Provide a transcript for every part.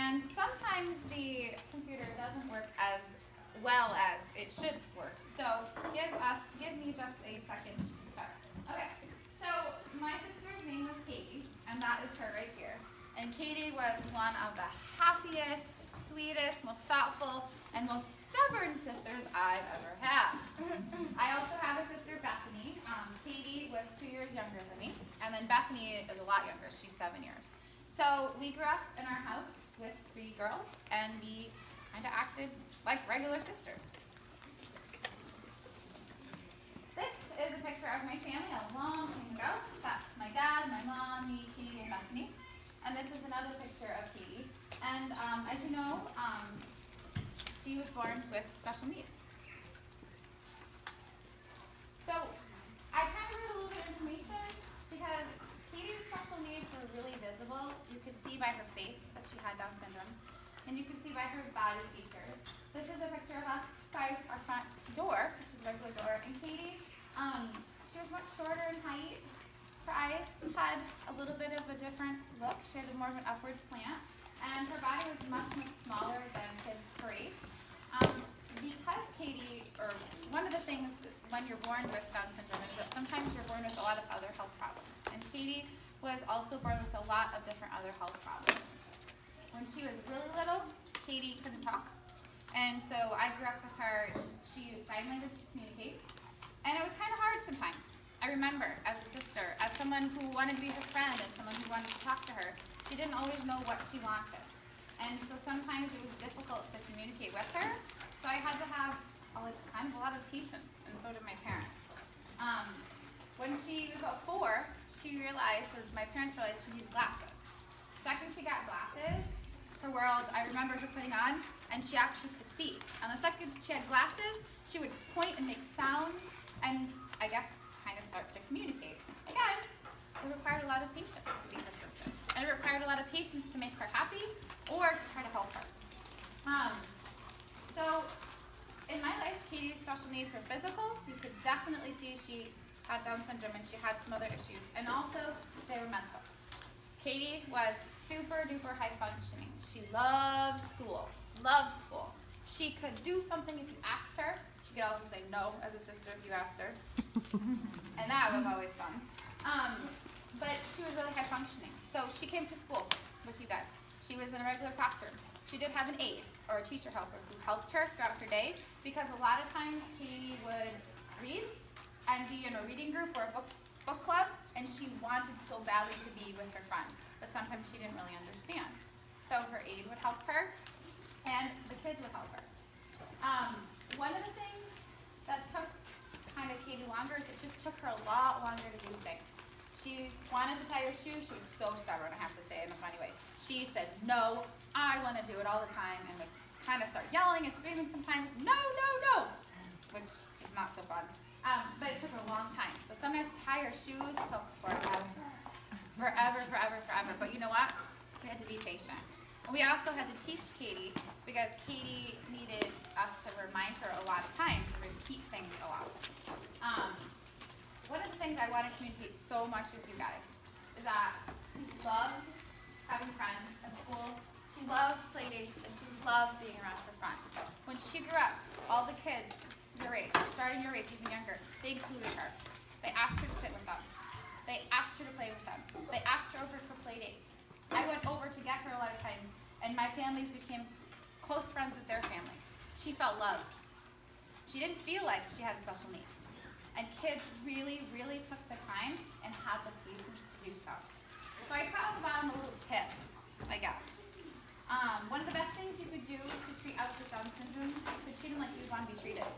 and sometimes the computer doesn't work as well as it should work. So give me just a second to start. Okay, so my sister's name was Katie, and that is her right here. And Katie was one of the happiest, sweetest, most thoughtful, and most stubborn sisters I've ever had. I also have a sister, Bethany. Katie was 2 years younger than me, and then Bethany is a lot younger. She's 7 years. So we grew up in our house with 3 girls, and we kind of acted like regular sisters. This is a picture of my family a long time ago. That's my dad, my mom, me, Katie, and Bethany. And this is another picture of Katie. And as you know, she was born with special needs. So I kind of read a little bit of information because Katie's special needs were really visible. You could see by her face that she had Down syndrome, and you can see by her body features. This is a picture of us by our front door, which is a regular door. And Katie, she was much shorter in height. Her eyes had a little bit of a different look. She had more of an upward slant. And her body was much, much smaller than kids her age. Because Katie, or one of the things when you're born with Down syndrome is that sometimes you're born with a lot of other health problems. And Katie was also born with a lot of different other health problems. When she was really little, Katie couldn't talk. And so I grew up with her. She used sign language to communicate. And it was kind of hard sometimes. I remember, as a sister, as someone who wanted to be her friend and someone who wanted to talk to her, she didn't always know what she wanted. And so sometimes it was difficult to communicate with her. So I had to have kind of a lot of patience, and so did my parents. When she was about 4, she realized, or my parents realized, she needed glasses. Second she got glasses, her world, I remember her putting on, and she actually could see. And the second she had glasses, she would point and make sounds, and I guess kind of start to communicate. Again, it required a lot of patience to be her sister. And it required a lot of patience to make her happy or to try to help her. So in my life, Katie's special needs were physical. You could definitely see she had Down syndrome and she had some other issues. And also, they were mental. Katie was super duper high functioning. She loved school. Loved school. She could do something if you asked her. She could also say no as a sister if you asked her. And that was always fun. But she was really high functioning. So she came to school with you guys. She was in a regular classroom. She did have an aide or a teacher helper who helped her throughout her day, because a lot of times Katie would read and be in a reading group or a book club, and she wanted so badly to be with her friends, but sometimes she didn't really understand. So her aide would help her, and the kids would help her. One of the things that took kind of Katie longer is it just took her a lot longer to do things. She wanted to tie her shoes. She was so stubborn, I have to say, in a funny way. She said, no, I want to do it all the time, and would kind of start yelling and screaming sometimes, no, no, no, which is not so fun. But it took her a long time. So sometimes to tie her shoes took forever. But you know what? We had to be patient. And we also had to teach Katie, because Katie needed us to remind her a lot of times and repeat things a lot. One of the things I want to communicate so much with you guys is that she loved having friends at school. She loved play dates, and she loved being around her friends. When she grew up, all the kids your age, starting your age, even younger, they included her. They asked her to sit with them. They asked her to play with them. They asked her over for play dates. I went over to get her a lot of times, and my families became close friends with their families. She felt loved. She didn't feel like she had a special need. And kids really, really took the time and had the patience to do so. So I put on the bottom a little tip, I guess. One of the best things you could do to treat others with Down syndrome is to treat them like you'd want to be treated.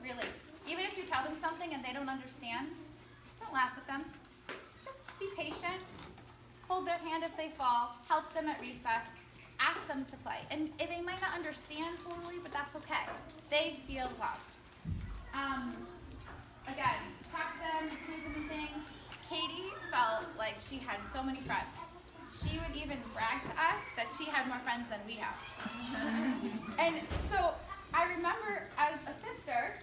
Really. Even if you tell them something and they don't understand, don't laugh at them. Just be patient. Hold their hand if they fall. Help them at recess. Ask them to play. And they might not understand totally, but that's okay. They feel loved. Again, talk to them, include them in things. Katie felt like she had so many friends. She would even brag to us that she had more friends than we have. And so I remember as a sister,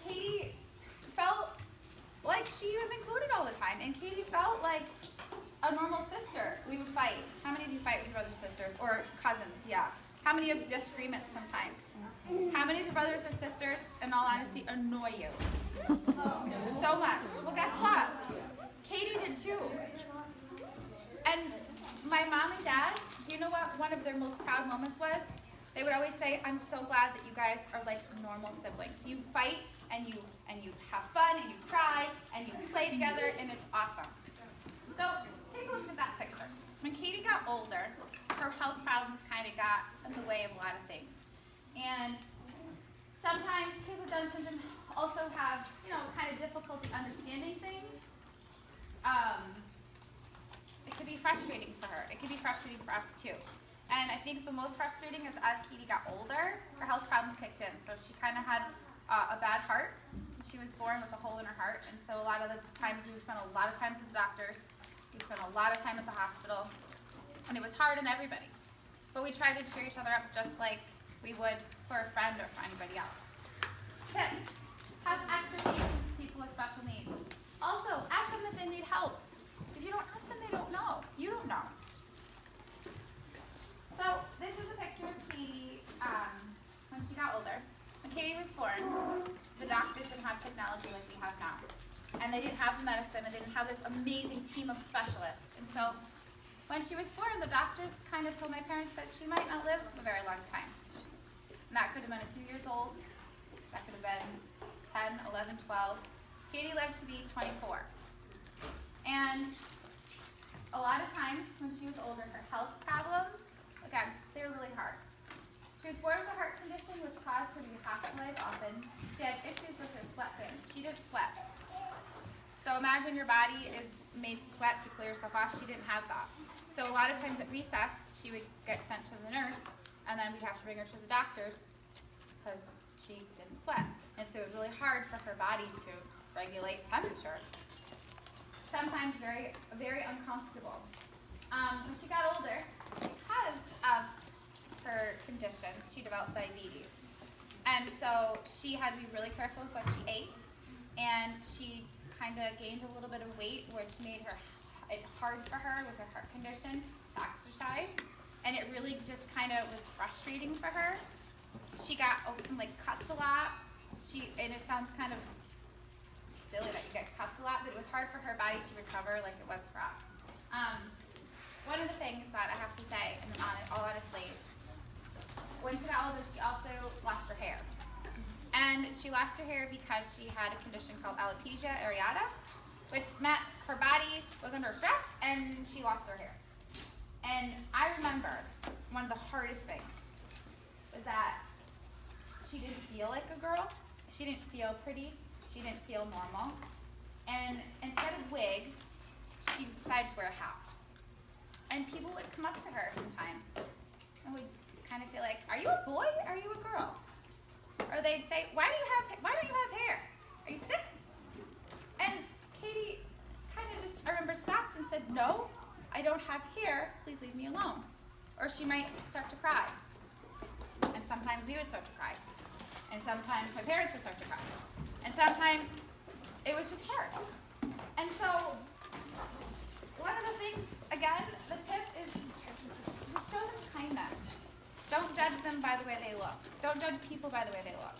Katie felt like she was included all the time. And Katie felt like a normal sister, we would fight. How many of you fight with your brothers and sisters? Or cousins, yeah. How many have disagreements sometimes? How many of your brothers or sisters, in all honesty, annoy you? So much. Well, guess what? Katie did too. And my mom and dad, do you know what one of their most proud moments was? They would always say, I'm so glad that you guys are like normal siblings. You fight and you have fun and you cry and you play together and it's awesome. So take a look at that picture. When Katie got older, her health problems kind of got in the way of a lot of things. And sometimes kids with Down syndrome also have, kind of difficulty understanding things. It could be frustrating for her. It could be frustrating for us too. And I think the most frustrating is as Katie got older, her health problems kicked in. So she kind of had a bad heart. She was born with a hole in her heart. And so a lot of the times we spent a lot of time with the doctors. We spent a lot of time at the hospital. And it was hard on everybody. But we tried to cheer each other up just like we would for a friend or for anybody else. Tip, have extra patience with people with special needs. Also, ask them if they need help. If you don't ask them, they don't know. You don't know. So this is a picture of Katie when she got older. When Katie was born, the doctors didn't have technology like we have now. And they didn't have the medicine, and they didn't have this amazing team of specialists. And so when she was born, the doctors kind of told my parents that she might not live a very long time. And that could have been a few years old. That could have been 10, 11, 12. Katie lived to be 24. And a lot of times when she was older, her health problems, again, they were really hard. She was born with a heart condition which caused her to be hospitalized often. She had issues with her sweat glands. She didn't sweat. So imagine your body is made to sweat to clear yourself off. She didn't have that. So a lot of times at recess, she would get sent to the nurse, and then we'd have to bring her to the doctors because she didn't sweat. And so it was really hard for her body to regulate temperature. Sometimes very, very uncomfortable. When she got older, because of her conditions, she developed diabetes. And so she had to be really careful with what she ate, and she kind of gained a little bit of weight, which made it hard for her with her heart condition to exercise. And it really just kind of was frustrating for her. She got some cuts a lot. And it sounds kind of silly that you get cuts a lot, but it was hard for her body to recover like it was for us. One of the things that I have to say, and all honestly, when she got older, she also lost her hair. And she lost her hair because she had a condition called alopecia areata, which meant her body was under stress and she lost her hair. And I remember one of the hardest things was that she didn't feel like a girl. She didn't feel pretty. She didn't feel normal. And instead of wigs, she decided to wear a hat. And people would come up to her sometimes and would kind of say are you a boy? Are you a girl? Or they'd say, why don't you have hair? Are you sick? And Katie kind of just, I remember, stopped and said, no, I don't have hair. Please leave me alone. Or she might start to cry. And sometimes we would start to cry. And sometimes my parents would start to cry. And sometimes it was just hard. And so one of the things, again, the tip is to show them kindness. Don't judge them by the way they look. Don't judge people by the way they look.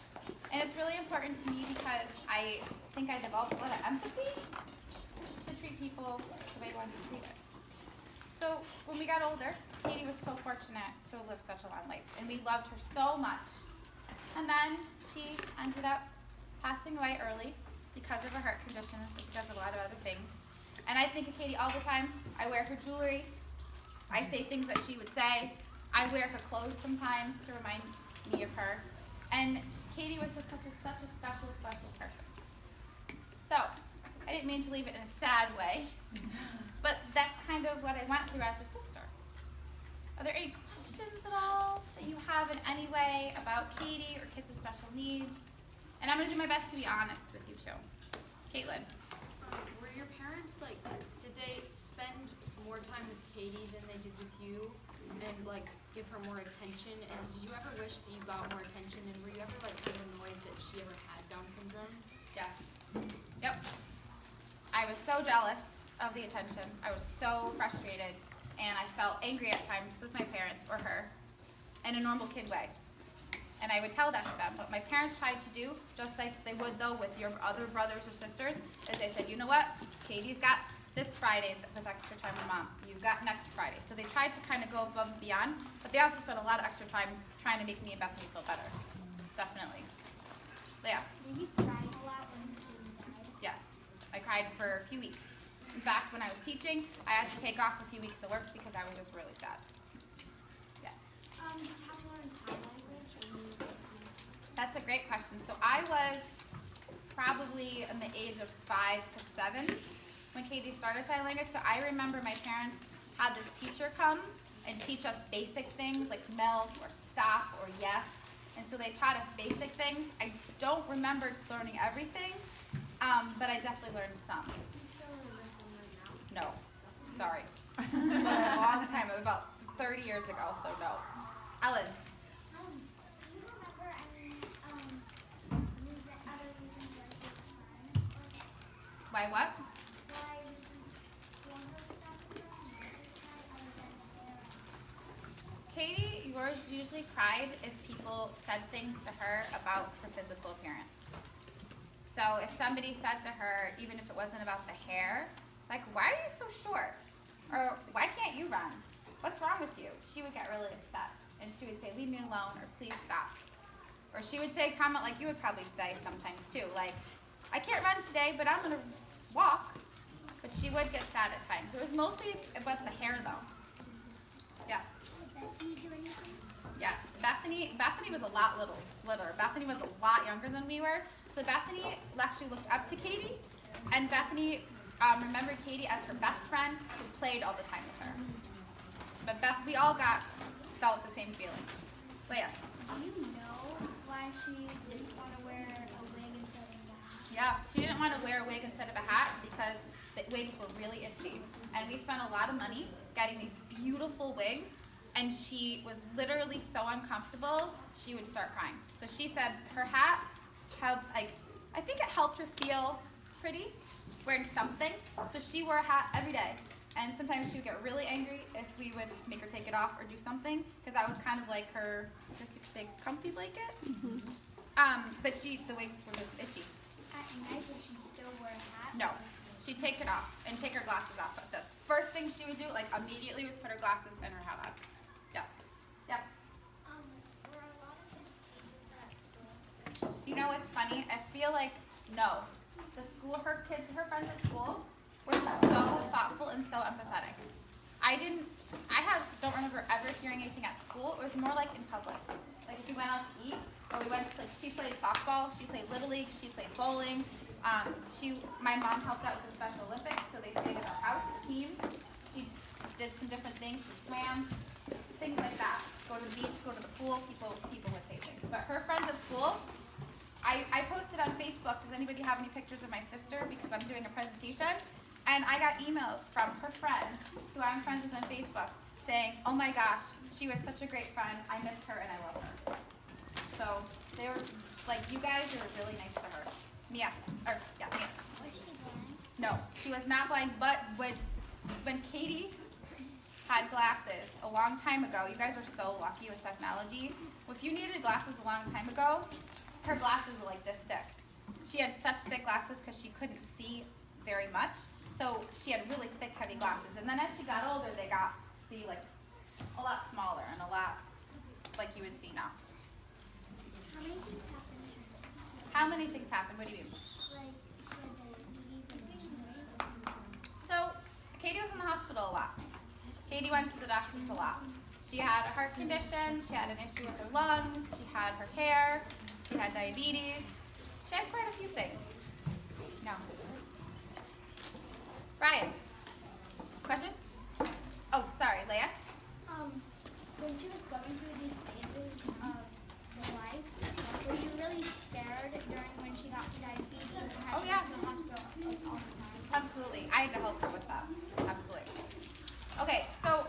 And it's really important to me because I think I developed a lot of empathy to treat people the way I want to be treated. So when we got older, Katie was so fortunate to live such a long life. And we loved her so much. And then she ended up passing away early because of her heart condition and because of a lot of other things. And I think of Katie all the time. I wear her jewelry. I say things that she would say. I wear her clothes sometimes to remind me of her. And Katie was just such a special, special person. So, I didn't mean to leave it in a sad way, but that's kind of what I went through as a sister. Are there any questions at all that you have in any way about Katie or kids with special needs? And I'm going to do my best to be honest with you too. Caitlin. Were your parents did they spend more time with Katie than they did with you, and give her more attention? And did you ever wish that you got more attention? And were you ever kind of annoyed that she ever had Down syndrome? Yes. Yep. I was so jealous of the attention. I was so frustrated, and I felt angry at times with my parents or her in a normal kid way. And I would tell that to them. What my parents tried to do, just like they would though with your other brothers or sisters, is they said, you know what, Katie's got this Friday with extra time with mom. You've got next Friday. So they tried to kind of go above and beyond, but they also spent a lot of extra time trying to make me and Bethany feel better. Definitely. But yeah. Did you cry a lot when Katie died? Yes. I cried for a few weeks. In fact, when I was teaching, I had to take off a few weeks of work because I was just really sad. Yes. Have you learned sign language? That's a great question. So I was probably in the age of 5 to 7 when Katie started sign language. So I remember my parents had this teacher come and teach us basic things like milk or stop or yes. And so they taught us basic things. I don't remember learning everything, but I definitely learned some. You still remember some right now? No, sorry. It was a long time, it was about 30 years ago, so no. Ellen. Do you remember any other reasons why she was crying? Why what? Why reasons longer without the other than the hair? Katie yours usually cried if people said things to her about her physical appearance. So if somebody said to her, even if it wasn't about the hair, like, why are you so short? Or why can't you run? What's wrong with you? She would get really upset. And she would say, leave me alone, or please stop. Or she would say a comment like you would probably say sometimes too, like, I can't run today, but I'm gonna walk. But she would get sad at times. It was mostly about the hair though. Yes. Did Bethany do anything? Yes, Bethany was a lot littler. Bethany was a lot younger than we were. So Bethany actually looked up to Katie, and Bethany remembered Katie as her best friend who played all the time with her. But we all felt the same feeling. But yeah. Do you know why she didn't want to wear a wig instead of a hat? Yeah, she didn't want to wear a wig instead of a hat because the wigs were really itchy. And we spent a lot of money getting these beautiful wigs, and she was literally so uncomfortable, she would start crying. So she said her hat helped, I think it helped her feel pretty, wearing something. So she wore a hat every day. And sometimes she would get really angry if we would make her take it off or do something, because that was kind of like her, I guess you could say, comfy blanket. Mm-hmm. But the wigs were just itchy. At night, did she still wear a hat? No, she'd take it off and take her glasses off. But the first thing she would do, like immediately, was put her glasses and her hat on. Yes. Yes. Were a lot of kids teasing her at school? You know what's funny? I feel like no. The school, her friends at school were so thoughtful and so empathetic. I don't remember ever hearing anything at school. It was more like in public. Like if we went out to eat, or we went to, like, she played softball, she played Little League, she played bowling. My mom helped out with the Special Olympics, so they stayed at our house, the team. She did some different things. She swam, things like that. Go to the beach, go to the pool. People would say things. But her friends at school, I posted on Facebook, does anybody have any pictures of my sister? Because I'm doing a presentation. And I got emails from her friends, who I'm friends with on Facebook, saying, oh my gosh, she was such a great friend. I miss her and I love her. So they were like, you guys are really nice to her. Mia. Mia. Was she blind? No, she was not blind, but when Katie had glasses a long time ago, you guys are so lucky with technology. If you needed glasses a long time ago, her glasses were like this thick. She had such thick glasses because she couldn't see very much. So she had really thick, heavy glasses. And then as she got older, they got, like a lot smaller and a lot like you would see now. How many things happened? How many things happened? What do you mean? Like, she had diabetes and So Katie was in the hospital a lot. Katie went to the doctors a lot. She had a heart condition. She had an issue with her lungs. She had her hair. She had diabetes. She had quite a few things. No. Brian. Question? Oh, sorry, Leah. When she was going through these phases of her life, were you really scared during when she got diabetes and had to go to the hospital like, all the time? Absolutely. I had to help her with that. Absolutely. Okay, so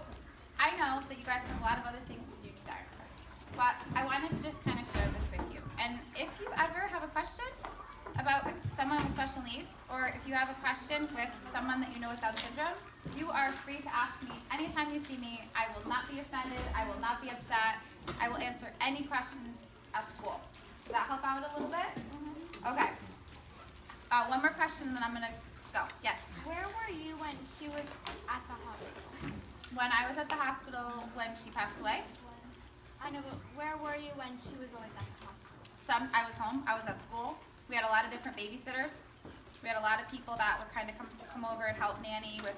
I know that you guys have a lot of other things to do today, but I wanted to just kind of share this with you. And if you ever have a question about someone with special needs, or if you have a question with someone that you know with Down syndrome, you are free to ask me anytime you see me. I will not be offended. I will not be upset. I will answer any questions at school. Does that help out a little bit? Okay. One more question, and then I'm going to go. Yes? Where were you when she was at the hospital? When I was at the hospital when she passed away, I know, but where were you when she was always at the hospital? I was home. I was at school. We had a lot of different babysitters. We had a lot of people that would kind of come over and help Nanny with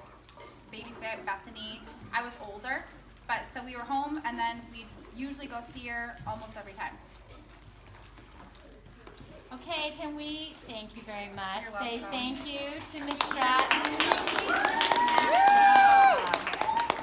babysit Bethany. I was older, but so we were home, and then we'd usually go see her almost every time. Okay, can we, thank you very much, You're say welcome. thank you to Ms. Stratton.